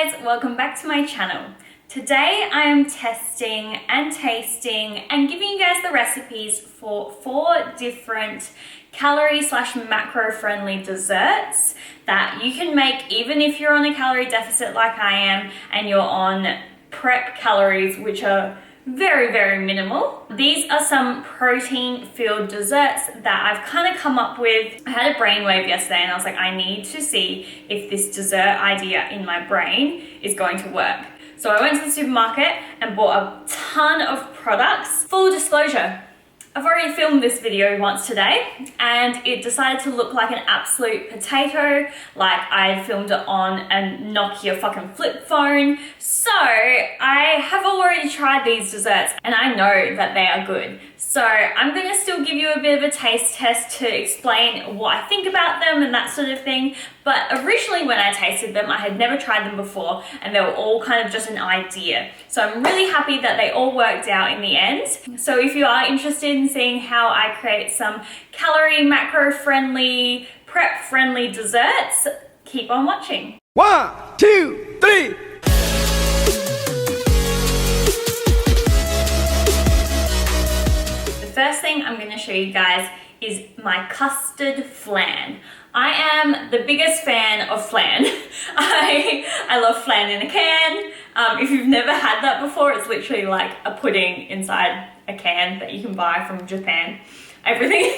guys, welcome back to my channel. Today I am testing and tasting and giving you guys the recipes for 4 different calorie/macro friendly desserts that you can make even if you're on a calorie deficit like I am and you're on prep calories, which are very minimal. These are some protein-filled desserts that I've kind of come up with. I had a brainwave yesterday and I was like, I need to see if this dessert idea in my brain is going to work. So I went to the supermarket and bought a ton of products. Full disclosure, I've already filmed this video once today and it decided to look like an absolute potato, like I filmed it on a Nokia fucking flip phone. So I have already tried these desserts and I know that they are good. So I'm gonna still give you a bit of a taste test to explain what I think about them and that sort of thing. But originally when I tasted them, I had never tried them before and they were all kind of just an idea. So I'm really happy that they all worked out in the end. So if you are interested in seeing how I create some calorie, macro friendly, prep friendly desserts, keep on watching. 1, 2, 3. The first thing I'm going to show you guys is my custard flan. I am the biggest fan of flan. I love flan in a can. If you've never had that before, it's literally like a pudding inside a can that you can buy from Japan. Everything.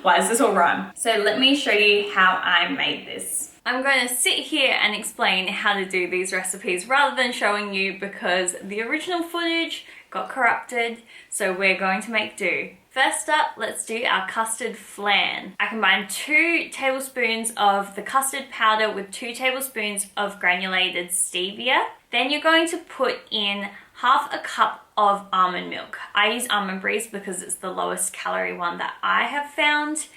Why does this all rhyme? So let me show you how I made this. I'm going to sit here and explain how to do these recipes rather than showing you because the original footage got corrupted, so we're going to make do. First up, let's do our custard flan. I combine 2 tablespoons of the custard powder with 2 tablespoons of granulated stevia. Then you're going to put in half a cup of almond milk. I use Almond Breeze because it's the lowest calorie one that I have found.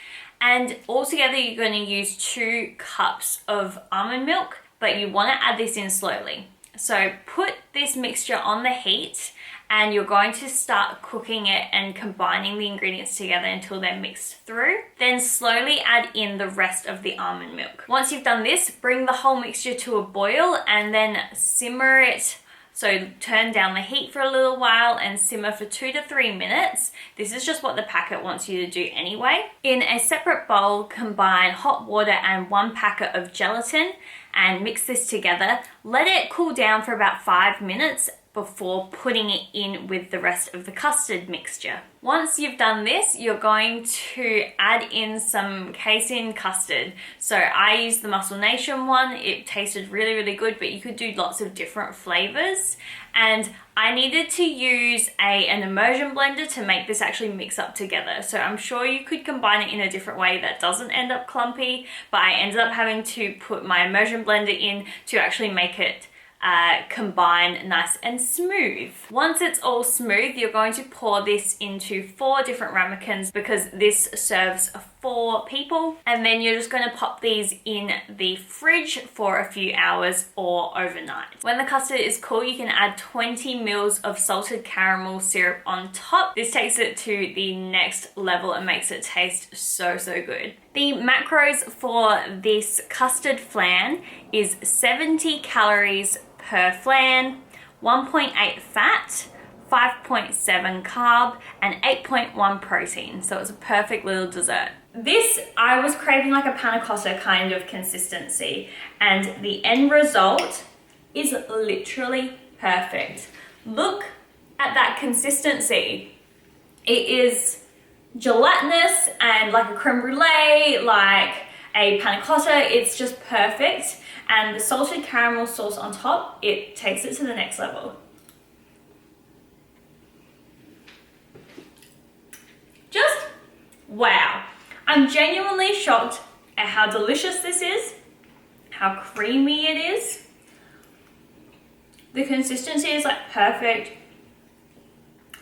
And altogether you're going to use 2 cups of almond milk, but you want to add this in slowly. So put this mixture on the heat and you're going to start cooking it and combining the ingredients together until they're mixed through. Then slowly add in the rest of the almond milk. Once you've done this, bring the whole mixture to a boil and then simmer it. So turn down the heat for a little while and simmer for 2 to 3 minutes. This is just what the packet wants you to do anyway. In a separate bowl, combine hot water and 1 packet of gelatin and mix this together. Let it cool down for about 5 minutes before putting it in with the rest of the custard mixture. Once you've done this, you're going to add in some casein custard. So I used the Muscle Nation one. It tasted really good, but you could do lots of different flavors. And I needed to use an immersion blender to make this actually mix up together. So I'm sure you could combine it in a different way that doesn't end up clumpy, but I ended up having to put my immersion blender in to actually make it combine nice and smooth. Once it's all smooth, you're going to pour this into 4 different ramekins because this serves 4 people, and then you're just going to pop these in the fridge for a few hours or overnight. When the custard is cool, you can add 20 mils of salted caramel syrup on top. This takes it to the next level and makes it taste so good. The macros for this custard flan is 70 calories per flan, 1.8 fat, 5.7 carb, and 8.1 protein. So it's a perfect little dessert. This, I was craving like a panna cotta kind of consistency, and the end result is literally perfect. Look at that consistency. It is gelatinous and like a creme brulee, like a panna cotta. It's just perfect. And the salted caramel sauce on top, it takes it to the next level. Just wow. I'm genuinely shocked at how delicious this is, how creamy it is. The consistency is like perfect.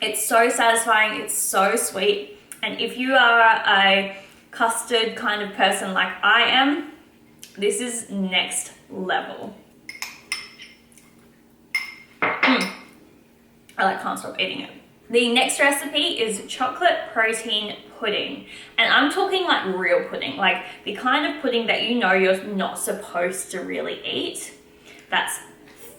It's so satisfying, it's so sweet. And if you are a custard kind of person like I am, this is next level. I can't stop eating it. The next recipe is chocolate protein pudding. And I'm talking like real pudding, like the kind of pudding that you know you're not supposed to really eat. That's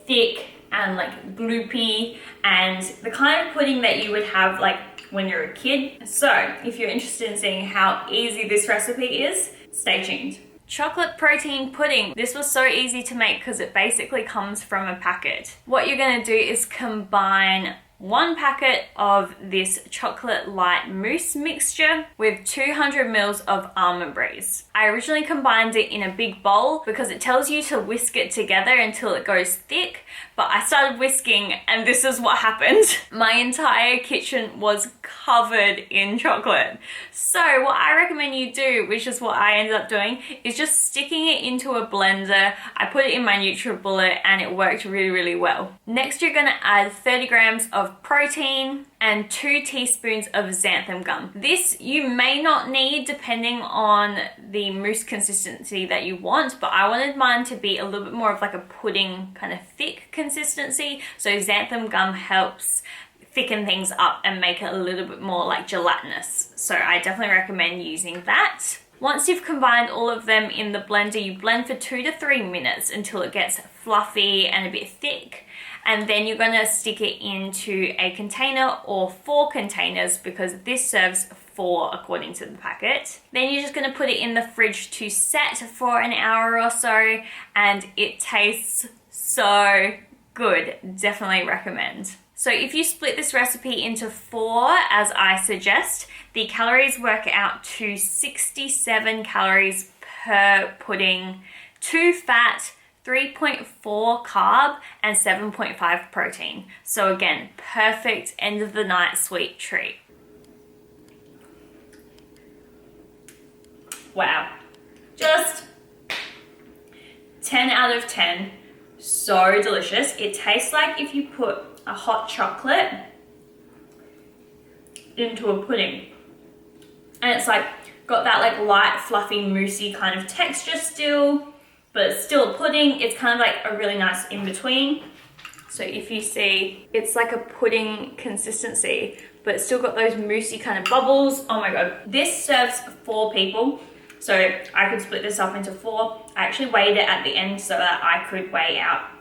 thick and like gloopy and the kind of pudding that you would have like when you're a kid. So if you're interested in seeing how easy this recipe is, stay tuned. Chocolate protein pudding. This was so easy to make because it basically comes from a packet. What you're going to do is combine 1 packet of this chocolate light mousse mixture with 200 mils of almond breeze. I originally combined it in a big bowl because it tells you to whisk it together until it goes thick, but I started whisking and this is what happened. My entire kitchen was covered in chocolate. So what I recommend you do, which is what I ended up doing, is just sticking it into a blender. I put it in my NutriBullet and it worked really, really well. Next, you're gonna add 30 grams of protein and 2 teaspoons of xanthan gum. This you may not need depending on the mousse consistency that you want, but I wanted mine to be a little bit more of like a pudding kind of thick consistency. So xanthan gum helps thicken things up and make it a little bit more like gelatinous. So I definitely recommend using that. Once you've combined all of them in the blender, you blend for 2 to 3 minutes until it gets fluffy and a bit thick. And then you're gonna stick it into a container or 4 containers because this serves 4 according to the packet. Then you're just gonna put it in the fridge to set for an hour or so, and it tastes so good. Definitely recommend. So if you split this recipe into 4, as I suggest, the calories work out to 67 calories per pudding, 2 fat, 3.4 carb, and 7.5 protein. So again, perfect end of the night sweet treat. Wow. Just 10 out of 10. So delicious. It tastes like if you put a hot chocolate into a pudding. And it's like got that like light, fluffy, moussey kind of texture still, but it's still a pudding. It's kind of like a really nice in-between. So if you see, it's like a pudding consistency, but it's still got those moussey kind of bubbles. Oh my God. This serves 4 people. So I could split this up into 4. I actually weighed it at the end so that I could weigh out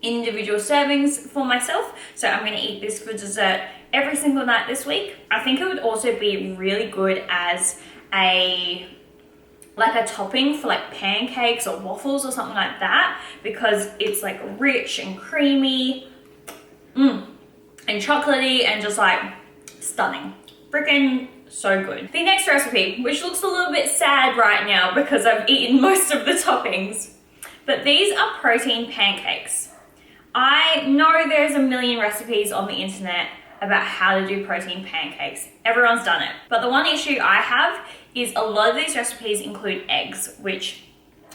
individual servings for myself. So I'm gonna eat this for dessert every single night this week. I think it would also be really good as a topping for like pancakes or waffles or something like that, because it's like rich and creamy and chocolatey and just like stunning. Freaking so good. The next recipe, which looks a little bit sad right now because I've eaten most of the toppings, but these are protein pancakes. I know there's a million recipes on the internet about how to do protein pancakes. Everyone's done it. But the one issue I have is a lot of these recipes include eggs, which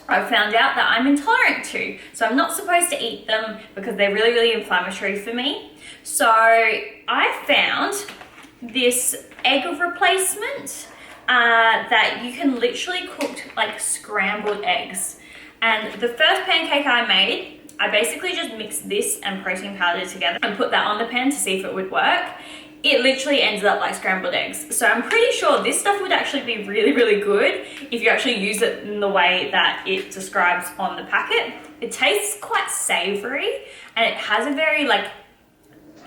I've found out that I'm intolerant to. So I'm not supposed to eat them because they're really, really inflammatory for me. So I found this egg replacement that you can literally cook like scrambled eggs. And the first pancake I made, I basically just mixed this and protein powder together and put that on the pan to see if it would work. It literally ended up like scrambled eggs. So I'm pretty sure this stuff would actually be really, really good if you actually use it in the way that it describes on the packet. It tastes quite savory and it has a very like,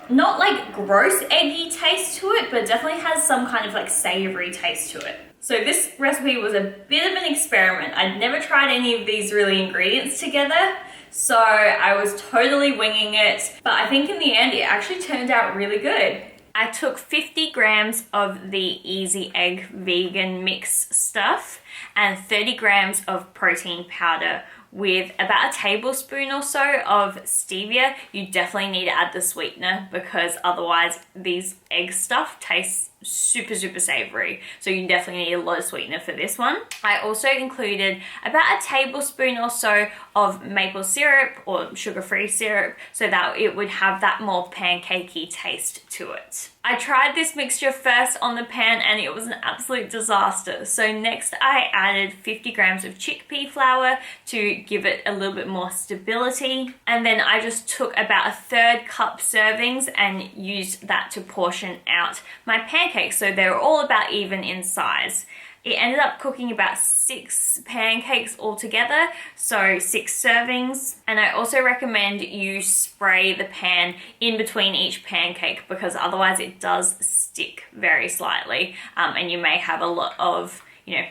not like gross eggy taste to it, but definitely has some kind of like savory taste to it. So this recipe was a bit of an experiment. I'd never tried any of these really ingredients together. So I was totally winging it, but I think in the end, it actually turned out really good. I took 50 grams of the Easy Egg vegan mix stuff and 30 grams of protein powder with about a tablespoon or so of stevia. You definitely need to add the sweetener because otherwise these egg stuff tastes super, super savory. So you definitely need a lot of sweetener for this one. I also included about a tablespoon or so of maple syrup or sugar-free syrup so that it would have that more pancakey taste to it. I tried this mixture first on the pan and it was an absolute disaster. So next I added 50 grams of chickpea flour to give it a little bit more stability. And then I just took about a 1/3 cup servings and used that to portion out my pancakes so they're all about even in size. It ended up cooking about 6 pancakes altogether, so 6 servings. And I also recommend you spray the pan in between each pancake because otherwise it does stick very slightly, and you may have a lot of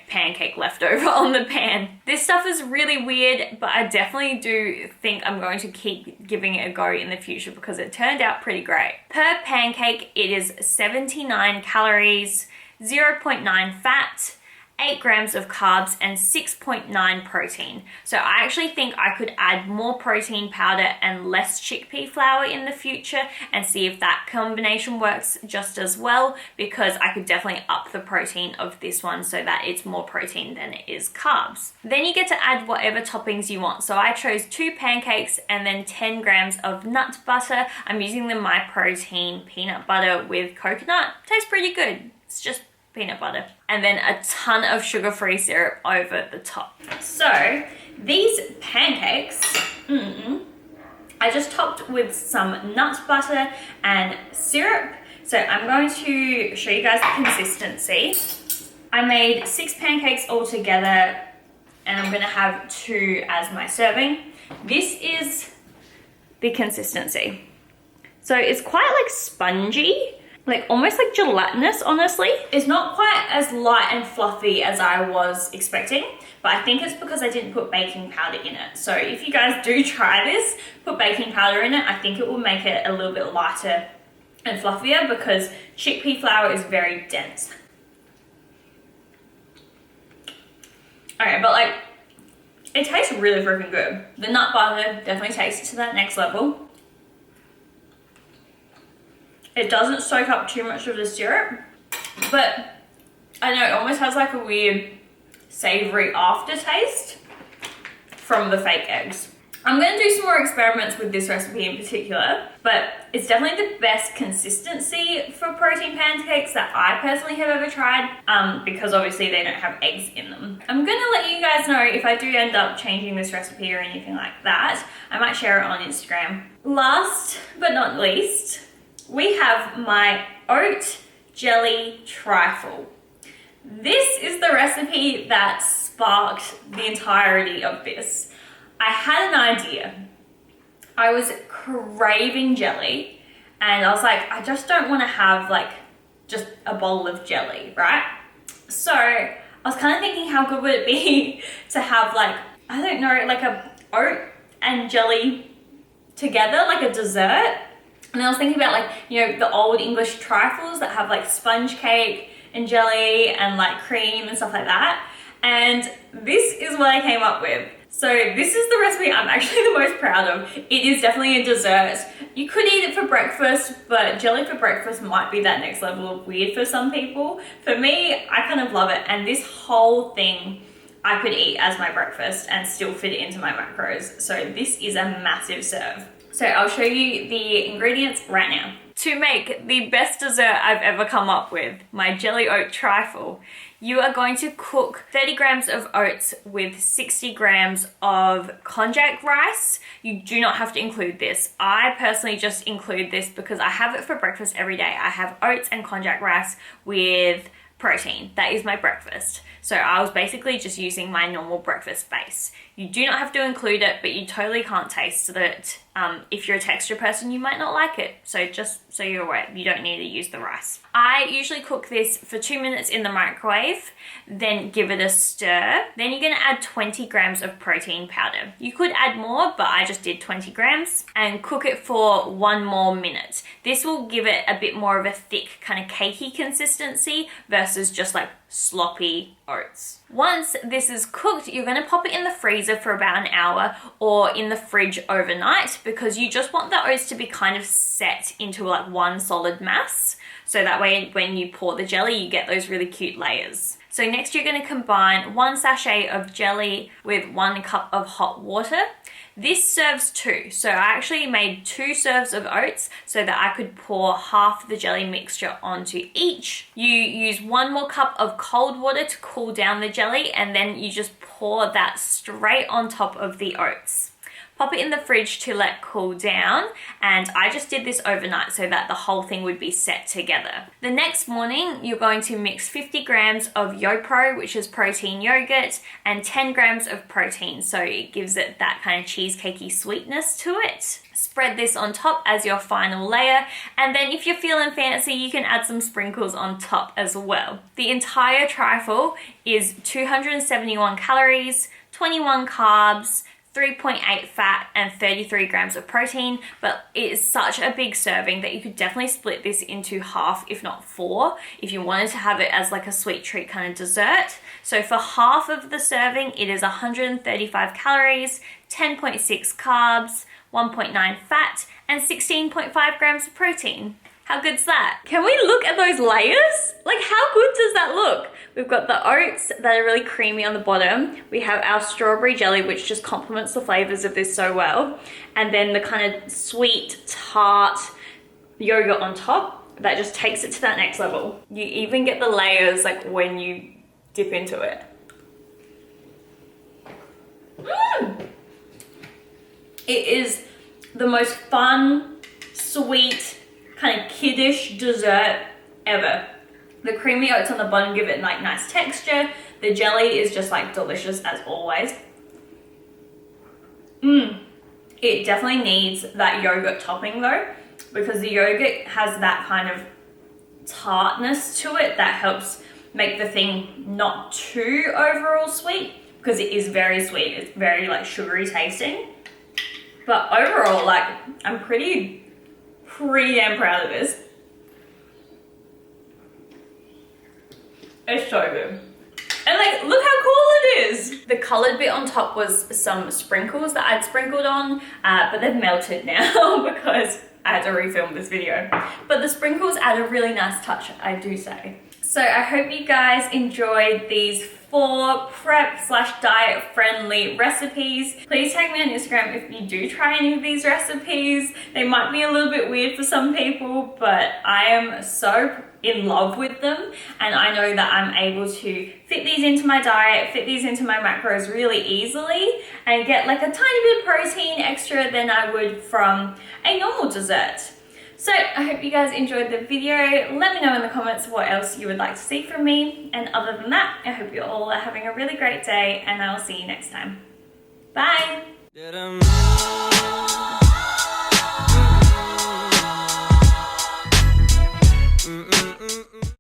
pancake left over on the pan. This stuff is really weird, but I definitely do think I'm going to keep giving it a go in the future because it turned out pretty great. Per pancake, it is 79 calories, 0.9 fat, 8 grams of carbs, and 6.9 protein. So I actually think I could add more protein powder and less chickpea flour in the future and see if that combination works just as well, because I could definitely up the protein of this one so that it's more protein than it is carbs. Then you get to add whatever toppings you want. So I chose 2 pancakes and then 10 grams of nut butter. I'm using the My Protein peanut butter with coconut. Tastes pretty good. It's just peanut butter. And then a ton of sugar-free syrup over the top. So these pancakes, I just topped with some nut butter and syrup. So I'm going to show you guys the consistency. I made 6 pancakes all together and I'm gonna have 2 as my serving. This is the consistency. So it's quite like spongy, like almost like gelatinous, honestly. It's not quite as light and fluffy as I was expecting, but I think it's because I didn't put baking powder in it. So if you guys do try this, put baking powder in it, I think it will make it a little bit lighter and fluffier because chickpea flour is very dense. Okay, but like, it tastes really freaking good. The nut butter definitely takes it to that next level. It doesn't soak up too much of the syrup, but I know it almost has like a weird savory aftertaste from the fake eggs. I'm gonna do some more experiments with this recipe in particular, but it's definitely the best consistency for protein pancakes that I personally have ever tried, because obviously they don't have eggs in them. I'm gonna let you guys know if I do end up changing this recipe or anything like that. I might share it on Instagram. Last but not least, we have my Oat Jelly Trifle. This is the recipe that sparked the entirety of this. I had an idea. I was craving jelly and I was like, I just don't want to have like just a bowl of jelly, right? So I was kind of thinking, how good would it be to have like, I don't know, like a oat and jelly together, like a dessert? And I was thinking about like, the old English trifles that have like sponge cake and jelly and like cream and stuff like that. And this is what I came up with. So this is the recipe I'm actually the most proud of. It is definitely a dessert. You could eat it for breakfast, but jelly for breakfast might be that next level of weird for some people. For me, I kind of love it. And this whole thing I could eat as my breakfast and still fit it into my macros. So this is a massive serve. So I'll show you the ingredients right now. To make the best dessert I've ever come up with, my jelly oat trifle, you are going to cook 30 grams of oats with 60 grams of konjac rice. You do not have to include this. I personally just include this because I have it for breakfast every day. I have oats and konjac rice with protein. That is my breakfast. So I was basically just using my normal breakfast base. You do not have to include it, but you totally can't taste it. If you're a texture person, you might not like it. So just so you're aware, you don't need to use the rice. I usually cook this for 2 minutes in the microwave, then give it a stir. Then you're gonna add 20 grams of protein powder. You could add more, but I just did 20 grams and cook it for 1 more minute. This will give it a bit more of a thick kind of cakey consistency versus just like sloppy oats. Once this is cooked, you're going to pop it in the freezer for about an hour or in the fridge overnight because you just want the oats to be kind of set into like one solid mass. So that way when you pour the jelly, you get those really cute layers. So next you're going to combine 1 sachet of jelly with 1 cup of hot water. This serves 2. So I actually made 2 serves of oats so that I could pour half the jelly mixture onto each. You use 1 more cup of cold water to cool down the jelly and then you just pour that straight on top of the oats. pop it in the fridge to let cool down, and I just did this overnight so that the whole thing would be set together. The next morning, you're going to mix 50 grams of YoPro, which is protein yogurt, and 10 grams of protein, so it gives it that kind of cheesecakey sweetness to it. Spread this on top as your final layer, and then if you're feeling fancy, you can add some sprinkles on top as well. The entire trifle is 271 calories, 21 carbs, 3.8 fat, and 33 grams of protein, but it is such a big serving that you could definitely split this into half, if not 4, if you wanted to have it as like a sweet treat kind of dessert. So for half of the serving, it is 135 calories, 10.6 carbs, 1.9 fat, and 16.5 grams of protein. How good's that? Can we look at those layers? Like, how good does that look? We've got the oats that are really creamy on the bottom. We have our strawberry jelly, which just complements the flavors of this so well. And then the kind of sweet, tart yogurt on top that just takes it to that next level. You even get the layers like when you dip into it. It is the most fun, sweet, kind of kiddish dessert ever. The creamy oats on the bottom give it like nice texture. The jelly is just like delicious as always. It definitely needs that yogurt topping though, because the yogurt has that kind of tartness to it that helps make the thing not too overall sweet, because it is very sweet. It's very like sugary tasting. But overall, like, I'm pretty damn proud of this. It's so good. And like, look how cool it is. The colored bit on top was some sprinkles that I'd sprinkled on, but they've melted now because I had to refilm this video. But the sprinkles add a really nice touch, I do say. So I hope you guys enjoyed these 4 prep/diet friendly recipes. Please tag me on Instagram if you do try any of these recipes. They might be a little bit weird for some people, but I am so in love with them, and I know that I'm able to fit these into my diet, fit these into my macros really easily, and get like a tiny bit of protein extra than I would from a normal dessert. So I hope you guys enjoyed the video. Let me know in the comments what else you would like to see from me. And other than that, I hope you all are having a really great day, and I will see you next time. Bye.